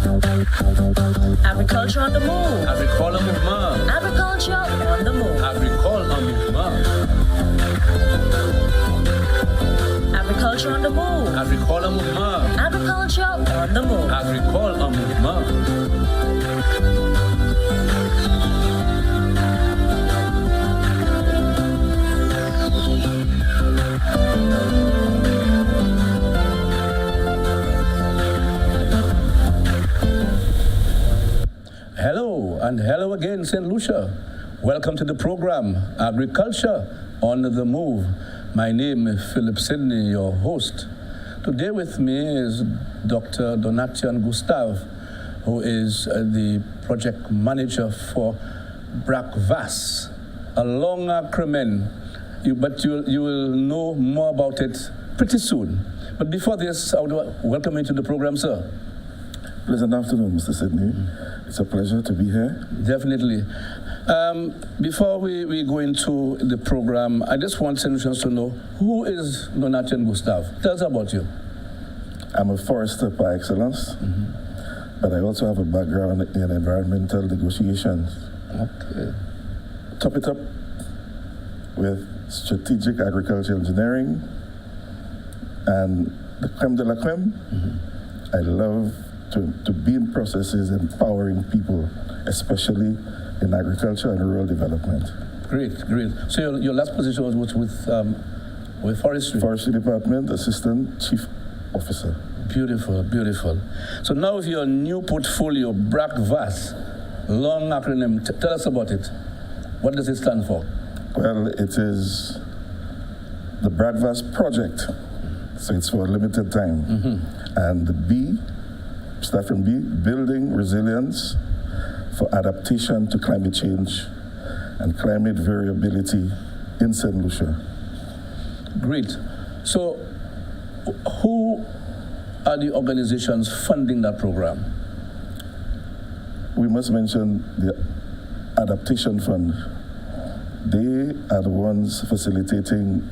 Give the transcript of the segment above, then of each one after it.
Agriculture on the move. Agricole en mouvement. Agriculture on the move. Agricole en mouvement. Agriculture on the move. Agricole en mouvement. Agriculture on the move. Agricole en mouvement. Hello, and hello again, St. Lucia. Welcome to the program, Agriculture on the Move. My name is Philip Sidney, your host. Today with me is Dr. Donatien Gustave, who is the project manager for Bradvass, a long acronym, but you will know more about it pretty soon. But before this, I would welcome you to the program, sir. Pleasant afternoon, Mr. Sidney. It's a pleasure to be here. Definitely. Before we go into the program, I just want Senators to know, who is Donatien Gustave? Tell us about you. I'm a forester by excellence, but I also have a background in environmental negotiations. Okay. Top it up with strategic agricultural engineering and the creme de la creme. I love to be in processes empowering people, especially in agriculture and rural development. Great. So your last position was with forestry? Forestry Department, Assistant Chief Officer. Beautiful. So now with your new portfolio, Bradvass, long acronym, tell us about it. What does it stand for? Well, it is the Bradvass project, so it's for a limited time. And the B, start from B, building resilience for adaptation to climate change and climate variability in St. Lucia. Great. So who are the organizations funding that program? We must mention the Adaptation Fund. They are the ones facilitating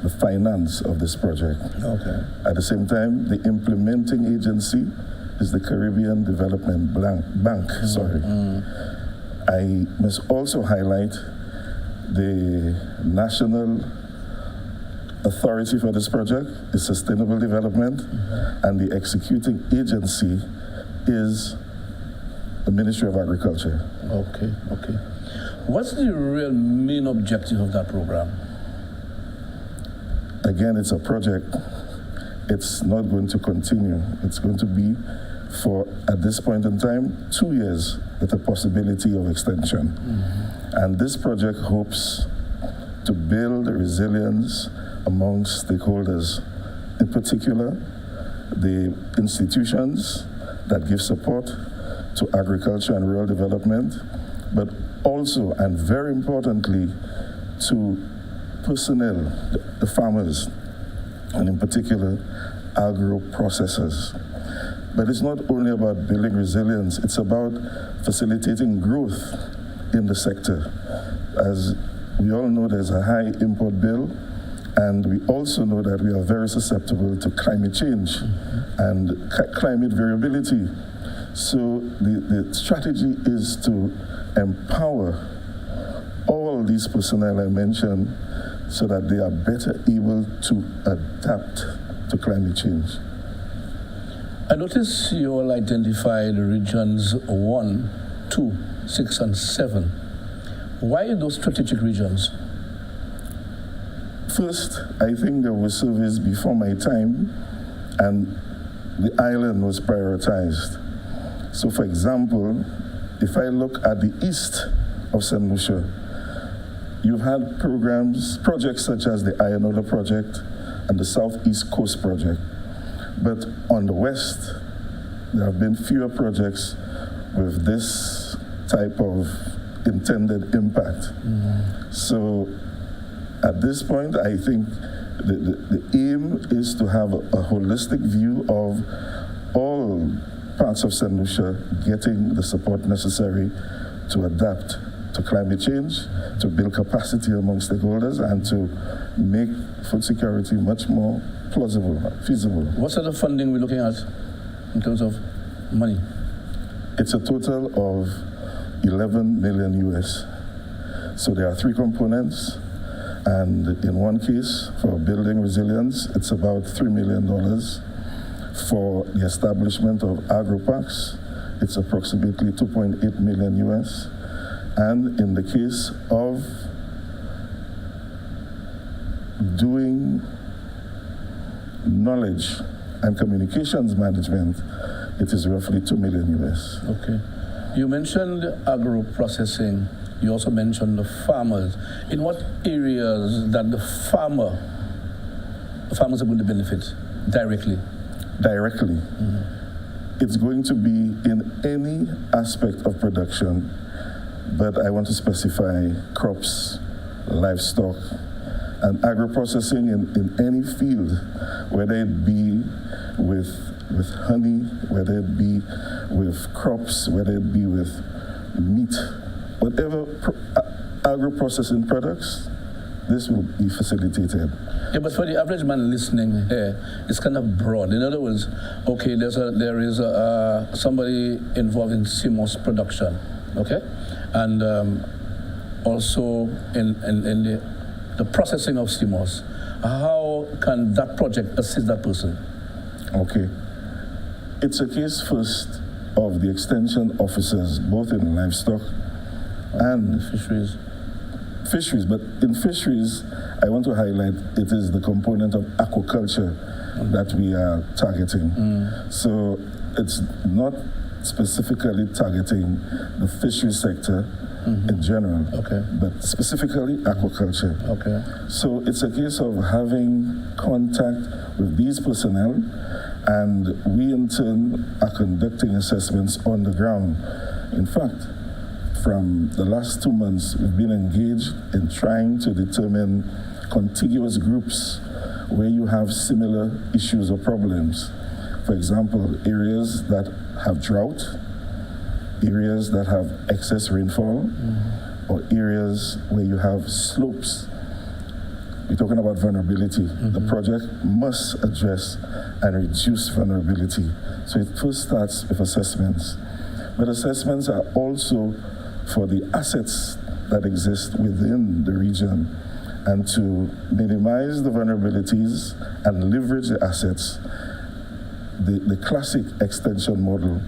the finance of this project. Okay. At the same time, the implementing agency is the Caribbean Development Bank. I must also highlight the national authority for this project is Sustainable Development, and the executing agency is the Ministry of Agriculture. Okay. What's the real main objective of that program? Again, it's a project. It's not going to continue. It's going to be for, at this point in time, 2 years with a possibility of extension. And this project hopes to build resilience among stakeholders, in particular, the institutions that give support to agriculture and rural development, but also, and very importantly, to personnel, the farmers, and in particular, agro-processors. But it's not only about building resilience, it's about facilitating growth in the sector. As we all know, there's a high import bill, and we also know that we are very susceptible to climate change and climate variability. So the strategy is to empower all these personnel I mentioned so that they are better able to adapt to climate change. I notice you all identified regions 1, 2, 6, and 7. Why those strategic regions? First, I think there were surveys before my time, and the island was prioritized. So, for example, if I look at the east of St. Lucia, you've had projects such as the Ianola project and the Southeast Coast project. But on the west, there have been fewer projects with this type of intended impact. So at this point, I think the aim is to have a holistic view of all parts of St. Lucia getting the support necessary to adapt to climate change, to build capacity among stakeholders, and to make food security much more plausible, feasible. What sort of funding are we looking at in terms of? money? It's a total of 11 million US. So there are three components, and in one case, for building resilience, it's about $3 million. For the establishment of agro-parks, it's approximately 2.8 million US. And in the case of doing knowledge and communications management, it is roughly 2 million US. Okay. You mentioned agro-processing. You also mentioned the farmers. In what areas that the farmers are going to benefit directly? Directly. It's going to be in any aspect of production, but I want to specify crops, livestock, and agro-processing in any field, whether it be with honey, whether it be with crops, whether it be with meat, whatever agro-processing products, this will be facilitated. Yeah, but for the average man listening here, it's kind of broad. In other words, okay, there is somebody involved in CMOS production, okay, and also in the processing of CMOS. How can that project assist that person? Okay, it's a case first of the extension officers, both in livestock and fisheries, but in fisheries, I want to highlight it is the component of aquaculture that we are targeting. So it's not specifically targeting the fisheries sector in general, but specifically aquaculture. Okay. So it's a case of having contact with these personnel, and we in turn are conducting assessments on the ground. In fact, from the last 2 months, we've been engaged in trying to determine contiguous groups where you have similar issues or problems. For example, areas that have drought, areas that have excess rainfall, or areas where you have slopes. We're talking about vulnerability. The project must address and reduce vulnerability. So it first starts with assessments. But assessments are also for the assets that exist within the region, and to minimize the vulnerabilities and leverage the assets. The classic extension model,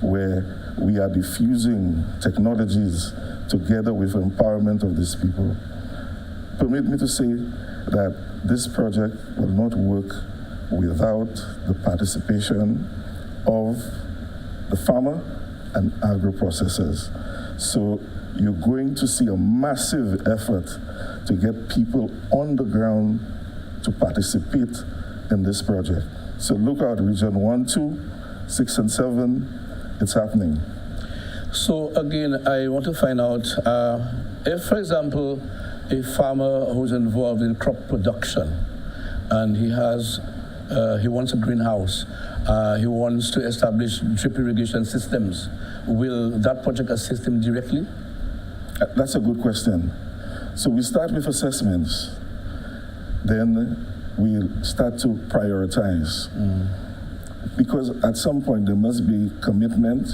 where we are diffusing technologies together with empowerment of these people. Permit me to say that this project will not work without the participation of the farmer and agro-processors. So you're going to see a massive effort to get people on the ground to participate in this project. So look out, Region 1, 2, 6, and 7, it's happening. So again, I want to find out if, for example, a farmer who's involved in crop production and he wants a greenhouse, he wants to establish drip irrigation systems, will that project assist him directly? That's a good question. So we start with assessments, then we start to prioritize. Because at some point there must be commitment,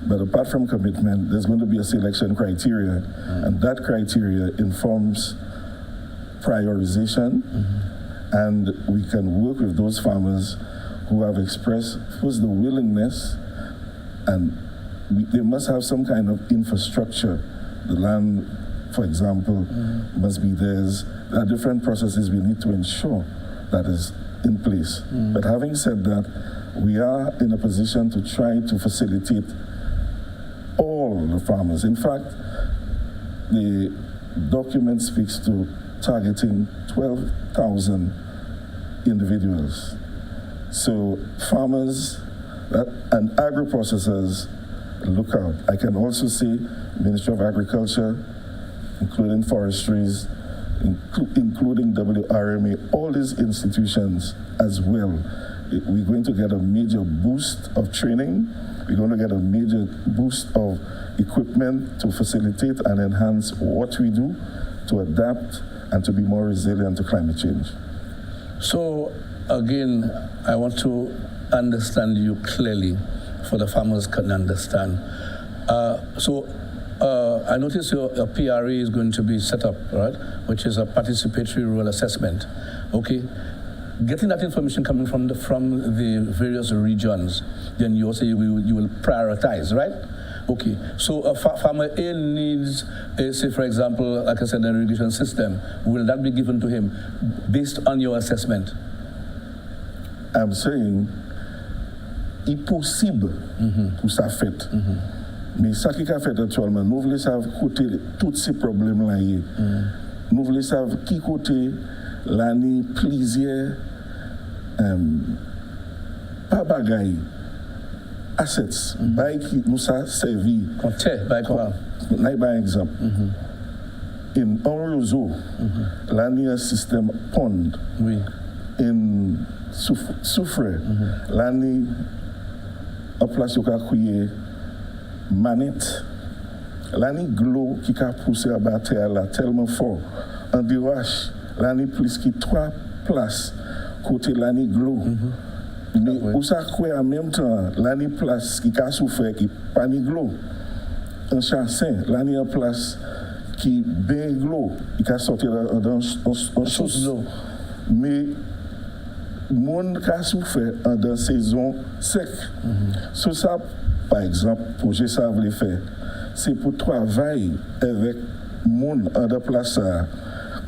but apart from commitment, there's going to be a selection criteria, and that criteria informs prioritization, and we can work with those farmers who have expressed first the willingness, and they must have some kind of infrastructure. The land, for example, must be theirs. There are different processes we need to ensure that is in place. But having said that, we are in a position to try to facilitate all the farmers. In fact, the document speaks to targeting 12,000 individuals. So farmers and agro-processors, look out. I can also say Ministry of Agriculture, including forestries, including WRMA, all these institutions as well. We're going to get a major boost of training. We're going to get a major boost of equipment to facilitate and enhance what we do, to adapt and to be more resilient to climate change. So again, I want to understand you clearly. for the farmers can understand. I notice your PRA is going to be set up, right? Which is a participatory rural assessment. Okay. Getting that information coming from the various regions, then you also you will prioritize, right? Okay. So a farmer A needs, say for example, like I said, an irrigation system. Will that be given to him based on your assessment? I'm saying, il possible pour ça fait. Mais ça qui a fait actuellement, nous voulons savoir côté tous ces problèmes là. Nous voulons savoir qui côté l'année plaisir pas bagaille assets bail qui nous a servi. Comptez, bail quoi? Par exemple, in Onrozo, l'année un système pond. Oui. In Soufre, l'année en place où a créé manette, l'année glo qui a poussé à battre là tellement fort, en déroche, l'année plus qui 3 places côté l'année glo. Mais où ça croit en même temps, l'année place qui a souffert qui pas ni glo. En chassin, l'année en place qui bien glo, qui a sorti en chose. Mais monde qui a souffert dans saison sec. Sur ça, par exemple, projet ça voulait faire, c'est pour travailler avec monde en de place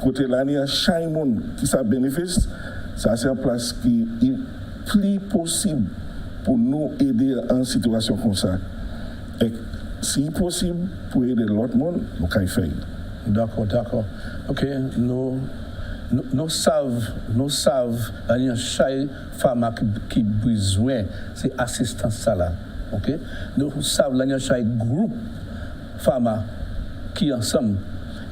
côté l'année chaque monde qui ça bénéfice, ça c'est une place qui est plus possible pour nous aider en situation comme ça. Et si possible pour aider l'autre monde, nous pouvons faire. D'accord. OK, nous savons chaque femme qui a besoin c'est assistance ça là. OK, nous savons chaque groupe femme qui ensemble.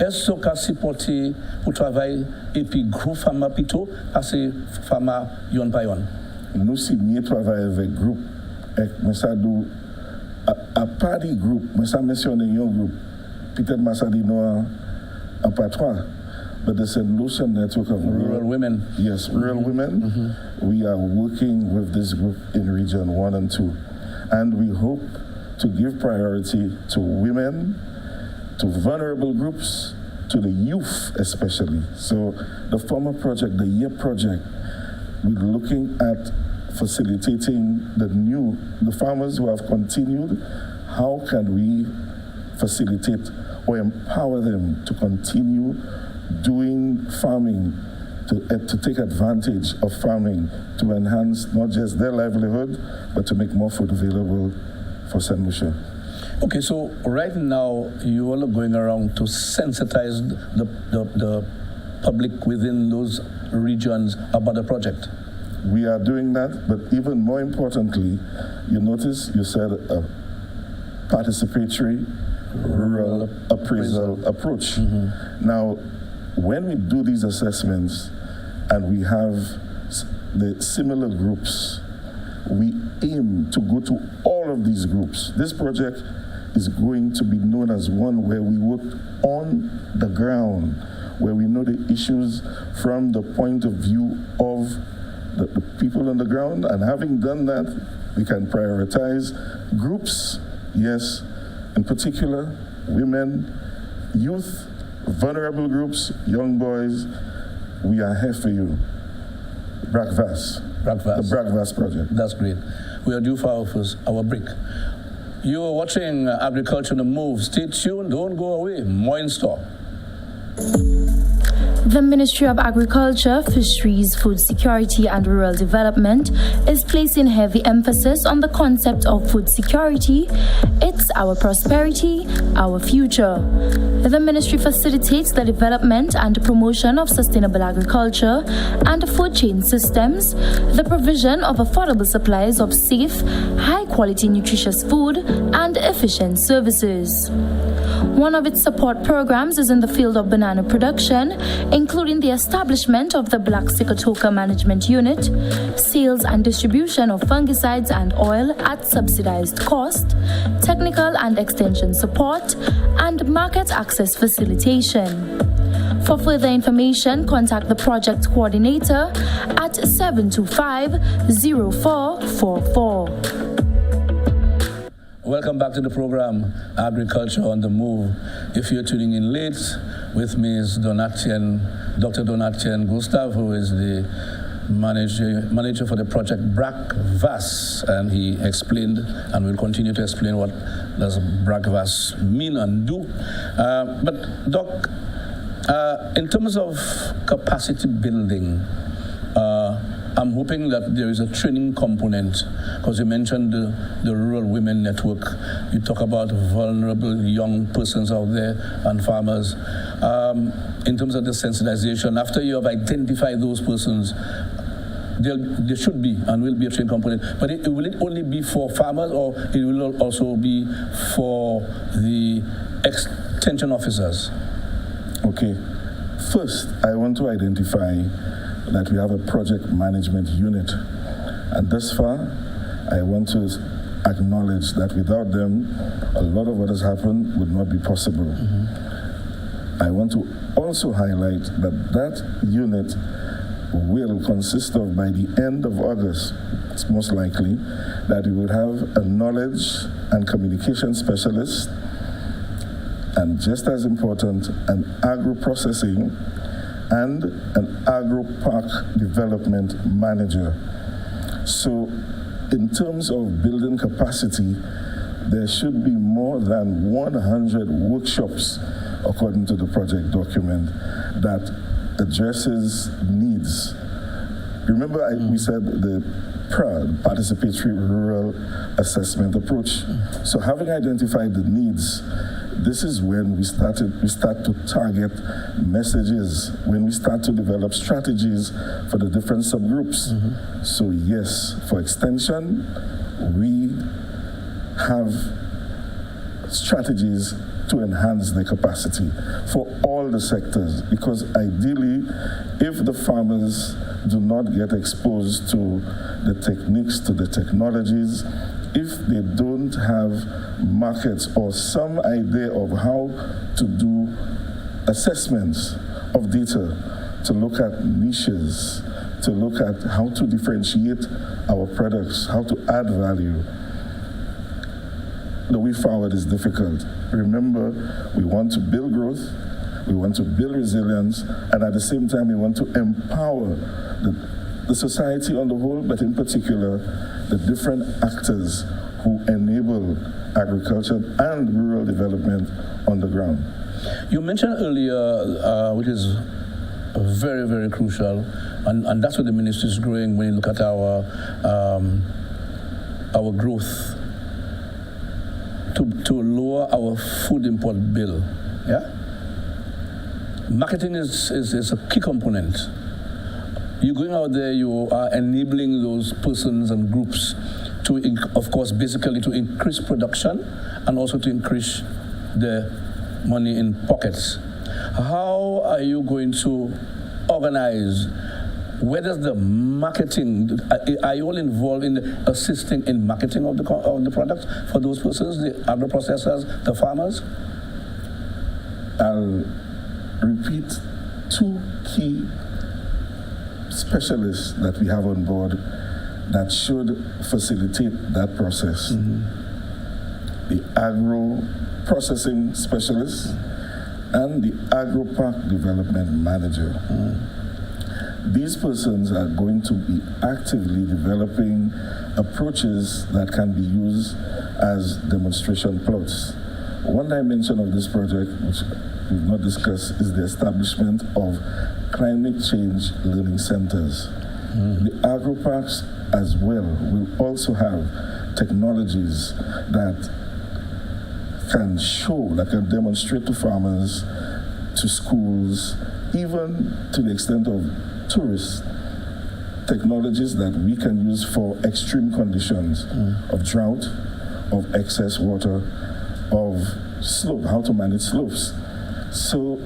Est-ce qu'on supporter pour travailler et puis groupe femme plutôt parce que femme yon par yon. Nous si mieux travailler avec groupe et moi ça do à part des groupes, moi ça mentionne un groupe. Peut-être moi ça dit non en pas trois. But the Lucia network of rural women. Yes, rural women. We are working with this group in region 1 and 2. And we hope to give priority to women, to vulnerable groups, to the youth especially. So the former project, the year project, we're looking at facilitating the farmers who have continued. How can we facilitate or empower them to continue doing farming, to take advantage of farming, to enhance not just their livelihood, but to make more food available for St. Lucia. Okay, so right now you all are going around to sensitize the public within those regions about the project. We are doing that, but even more importantly, you notice you said a participatory rural appraisal approach. Now, when we do these assessments and we have the similar groups, we aim to go to all of these groups. This project is going to be known as one where we work on the ground, where we know the issues from the point of view of the people on the ground. And having done that, we can prioritize groups, yes, in particular, women, youth, vulnerable groups, young boys. We are here for you. Bradvass. The Bradvass project. That's great. We are due for our break. You are watching Agriculture on the Move. Stay tuned. Don't go away. More in store. The Ministry of Agriculture, Fisheries, Food Security and Rural Development is placing heavy emphasis on the concept of food security. It's our prosperity, our future. The ministry facilitates the development and promotion of sustainable agriculture and food chain systems, the provision of affordable supplies of safe, high-quality nutritious food, and efficient services. One of its support programs is in the field of banana production, including the establishment of the Black Sikatoka Management Unit, sales and distribution of fungicides and oil at subsidized cost, technical and extension support, and market access facilitation. For further information, contact the project coordinator at 725-0444. Welcome back to the program, Agriculture on the Move. If you're tuning in late, with me is Dr. Donatien Gustav, who is the manager for the project Bradvass, and he explained and will continue to explain what does Bradvass mean and do. But Doc, in terms of capacity building, I'm hoping that there is a training component, because you mentioned the Rural Women Network. You talk about vulnerable young persons out there and farmers. In terms of the sensitization, after you have identified those persons, there should be and will be a training component. But will it only be for farmers, or it will also be for the extension officers? Okay. First, I want to identify that we have a project management unit. And thus far, I want to acknowledge that without them, a lot of what has happened would not be possible. Mm-hmm. I want to also highlight that unit will consist of, by the end of August, it's most likely, that we will have a knowledge and communication specialist, and just as important, an agro-processing and an agro-park development manager. So in terms of building capacity, there should be more than 100 workshops, according to the project document, that addresses needs. Remember, we said the PRA, Participatory Rural Assessment Approach. So having identified the needs, this is when we start to target messages, when we start to develop strategies for the different subgroups. Mm-hmm. So yes, for extension, we have strategies to enhance their capacity for all the sectors, because ideally, if the farmers do not get exposed to the techniques, to the technologies, if they don't have markets or some idea of how to do assessments of data, to look at niches, to look at how to differentiate our products, how to add value, the way forward is difficult. Remember, we want to build growth, we want to build resilience, and at the same time, we want to empower the society on the whole, but in particular, the different actors who enable agriculture and rural development on the ground. You mentioned earlier, which is very, very crucial, and that's where the ministry is growing when you look at our growth, to lower our food import bill. Yeah? Marketing is a key component. You're going out there, you are enabling those persons and groups to, of course, basically to increase production and also to increase the money in pockets. How are you going to organize? Where does the marketing, are you all involved in assisting in marketing of the products for those persons, the agro-processors, the farmers? I'll repeat two key specialists that we have on board that should facilitate that process. Mm-hmm. The agro-processing specialist and the agro-park development manager. Mm. These persons are going to be actively developing approaches that can be used as demonstration plots. One dimension of this project, which we've not discussed, is the establishment of climate change learning centers. Mm. The agro-parks as well will also have technologies that can show, that can demonstrate to farmers, to schools, even to the extent of tourists, technologies that we can use for extreme conditions of drought, of excess water, of slope, how to manage slopes. So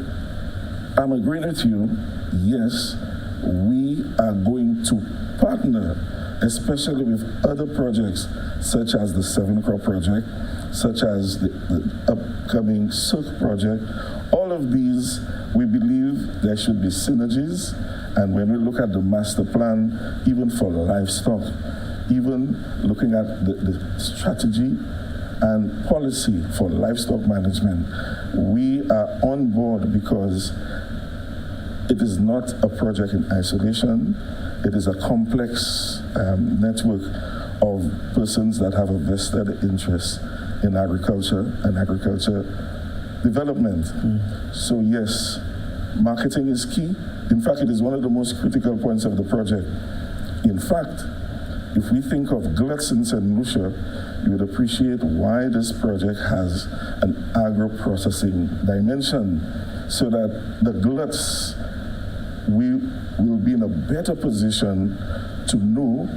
I'm agreeing with you, yes, we are going to partner, especially with other projects such as the 7-Crop project, such as the upcoming Silk project. All of these, we believe there should be synergies. And when we look at the master plan, even for livestock, even looking at the strategy and policy for livestock management. We are on board because it is not a project in isolation. It is a complex network of persons that have a vested interest in agriculture and agriculture development. So yes, marketing is key. In fact, it is one of the most critical points of the project. In fact, if we think of gluts in St. Lucia, you would appreciate why this project has an agro-processing dimension, so that the gluts, we will be in a better position to know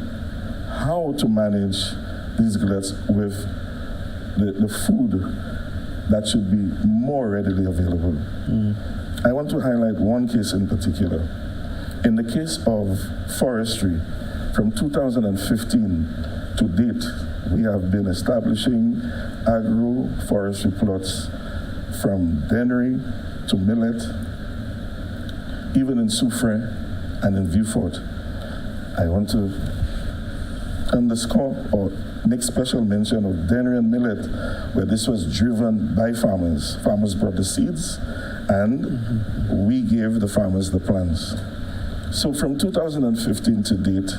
how to manage these gluts with the food that should be more readily available. I want to highlight one case in particular. In the case of forestry, from 2015 to date, we have been establishing agro-forestry plots from Dennery to millet, even in Soufrière and in Vieux-Fort. I want to underscore or make special mention of Dennery and millet, where this was driven by farmers. Farmers brought the seeds, and we gave the farmers the plants. So from 2015 to date,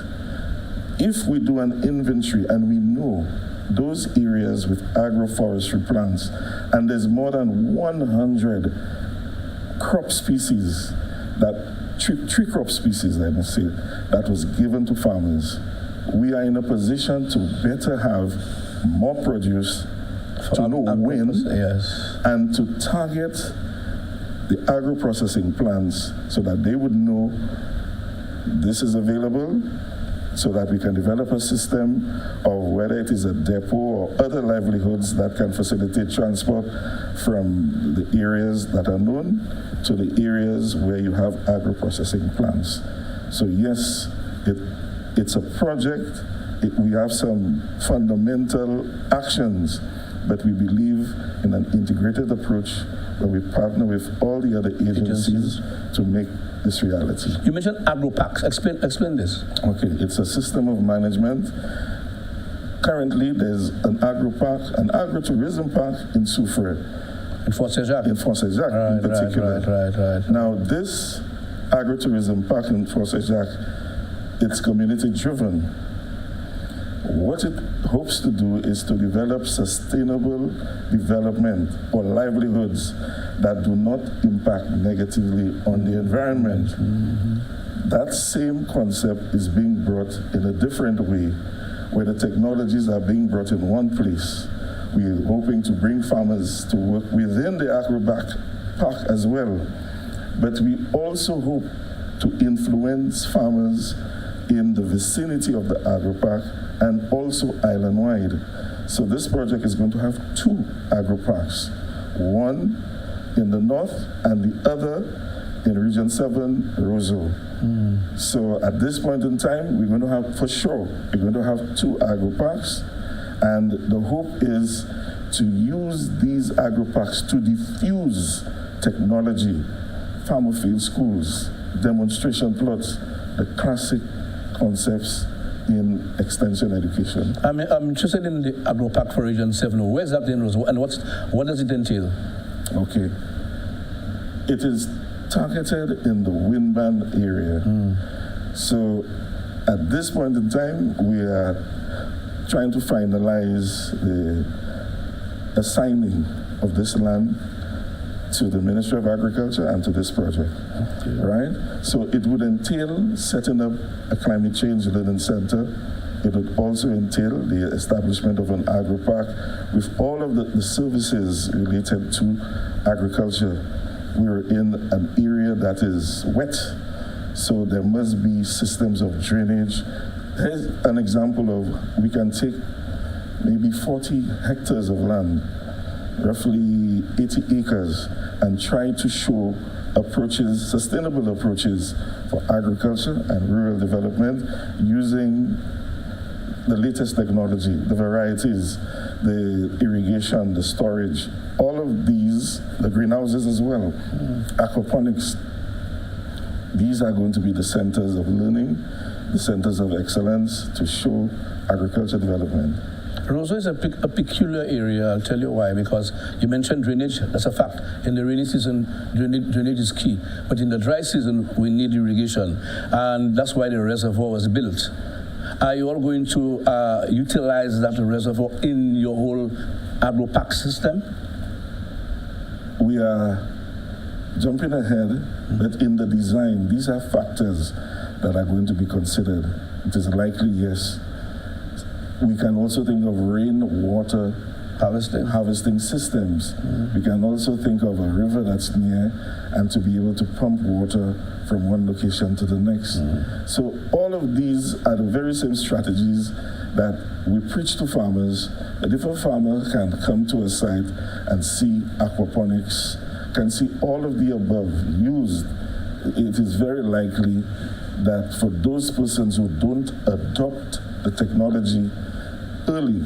if we do an inventory and we know those areas with agroforestry plants, and there's more than 100 crop species, tree crop species, let me say, that was given to farmers, we are in a position to better have more produce, to know when, and to target the agro-processing plants so that they would know this is available, so that we can develop a system of whether it is a depot or other livelihoods that can facilitate transport from the areas that are known to the areas where you have agro-processing plants. So yes, it's a project. We have some fundamental actions, but we believe in an integrated approach where we partner with all the other agencies to make this reality. You mentioned agro-parks. Explain this. Okay, it's a system of management. Currently, there's an agro-park, an agro-tourism park in Soufrière. In Fort Saint-Jacques? In Fort Saint-Jacques, in particular. Right. Now, this agro-tourism park in Fort Saint-Jacques, it's community-driven. What it hopes to do is to develop sustainable development or livelihoods that do not impact negatively on the environment. That same concept is being brought in a different way, where the technologies are being brought in one place. We're hoping to bring farmers to work within the agro-park as well. But we also hope to influence farmers in the vicinity of the agro-park and also island-wide. So this project is going to have 2 agro-parks, one in the north and the other in Region 7, Roseau. So at this point in time, we're going to have 2 agro-parks, and the hope is to use these agro-parks to diffuse technology, farmer field schools, demonstration plots, the classic concepts in extension education. I'm interested in the agro-park for Region 7. Where's that in Roseau, and what does it entail? Okay. It is targeted in the Windband area. So at this point in time, we are trying to finalize the assigning of this land to the Ministry of Agriculture and to this project, right? So it would entail setting up a climate change learning center. It would also entail the establishment of an agro-park with all of the services related to agriculture. We're in an area that is wet, so there must be systems of drainage. Here's an example of, we can take maybe 40 hectares of land, roughly 80 acres, and try to show approaches, sustainable approaches for agriculture and rural development using the latest technology, the varieties, the irrigation, the storage, all of these, the greenhouses as well, aquaponics. These are going to be the centers of learning, the centers of excellence to show agriculture development. Roseau is a peculiar area. I'll tell you why. Because you mentioned drainage. That's a fact. In the rainy season, drainage is key. But in the dry season, we need irrigation. And that's why the reservoir was built. Are you all going to utilize that reservoir in your whole agro-park system? We are jumping ahead, but in the design, these are factors that are going to be considered. It is likely, yes. We can also think of rainwater harvesting systems. We can also think of a river that's near and to be able to pump water from one location to the next. So all of these are the very same strategies that we preach to farmers. A different farmer can come to a site and see aquaponics, can see all of the above used. It is very likely that for those persons who don't adopt the technology early,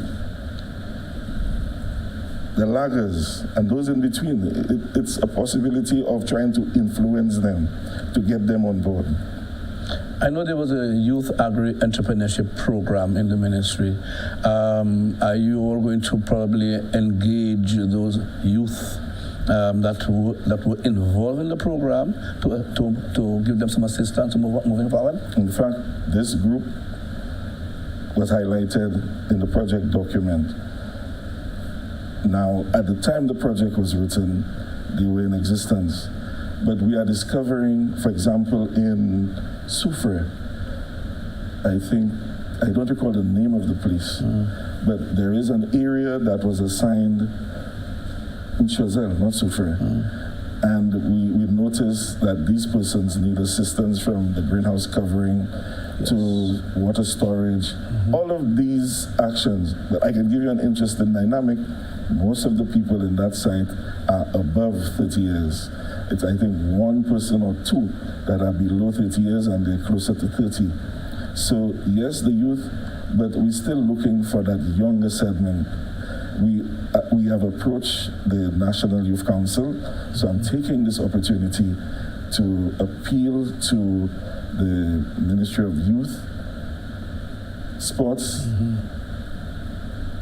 the laggers and those in between, it's a possibility of trying to influence them to get them on board. I know there was a youth agri-entrepreneurship program in the ministry. Are you all going to probably engage those youth that were involved in the program to give them some assistance moving forward? In fact, this group was highlighted in the project document. Now, at the time the project was written, they were in existence. But we are discovering, for example, in Soufre, I don't recall the name of the place, but there is an area that was assigned in Choiseul, not Soufre. And we noticed that these persons need assistance from the greenhouse covering to water storage. All of these actions, but I can give you an interesting dynamic. Most of the people in that site are above 30 years. It's, I think, one person or two that are below 30 years and they're closer to 30. So yes, the youth, but we're still looking for that younger segment. We have approached the National Youth Council, so I'm taking this opportunity to appeal to the Ministry of Youth, Sports.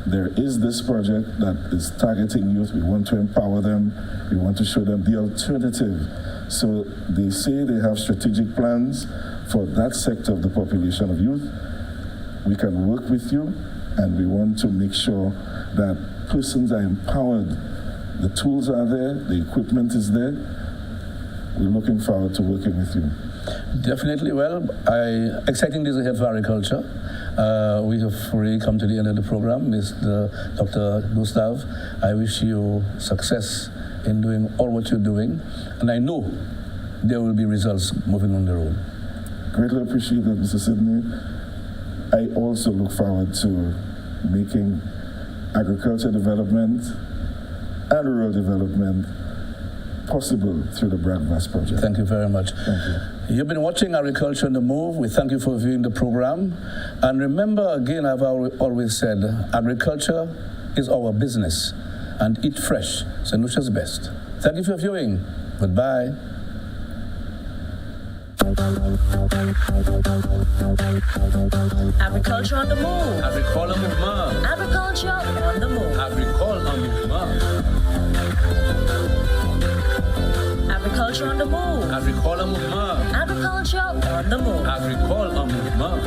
There is this project that is targeting youth. We want to empower them. We want to show them the alternative. So they say they have strategic plans for that sector of the population of youth. We can work with you, and we want to make sure that persons are empowered. The tools are there, the equipment is there. We're looking forward to working with you. Definitely. Well, exciting days ahead for agriculture. We have already come to the end of the program. Mr. Dr. Gustav, I wish you success in doing all what you're doing, and I know there will be results moving on the road. Greatly appreciate that, Mr. Sidney. I also look forward to making agriculture development and rural development possible through the Bradvass project. Thank you very much. Thank you. You've been watching Agriculture on the Move. We thank you for viewing the program. And remember, again, I've always said, agriculture is our business. And eat fresh. St. Lucia's best. Thank you for viewing. Goodbye. Agriculture on the Move. Agricole en mouvement. Agriculture on the Move. Agricole en mouvement. Agriculture on the Move. Agricole en mouvement. Agriculture on the Move. Agricole en mouvement.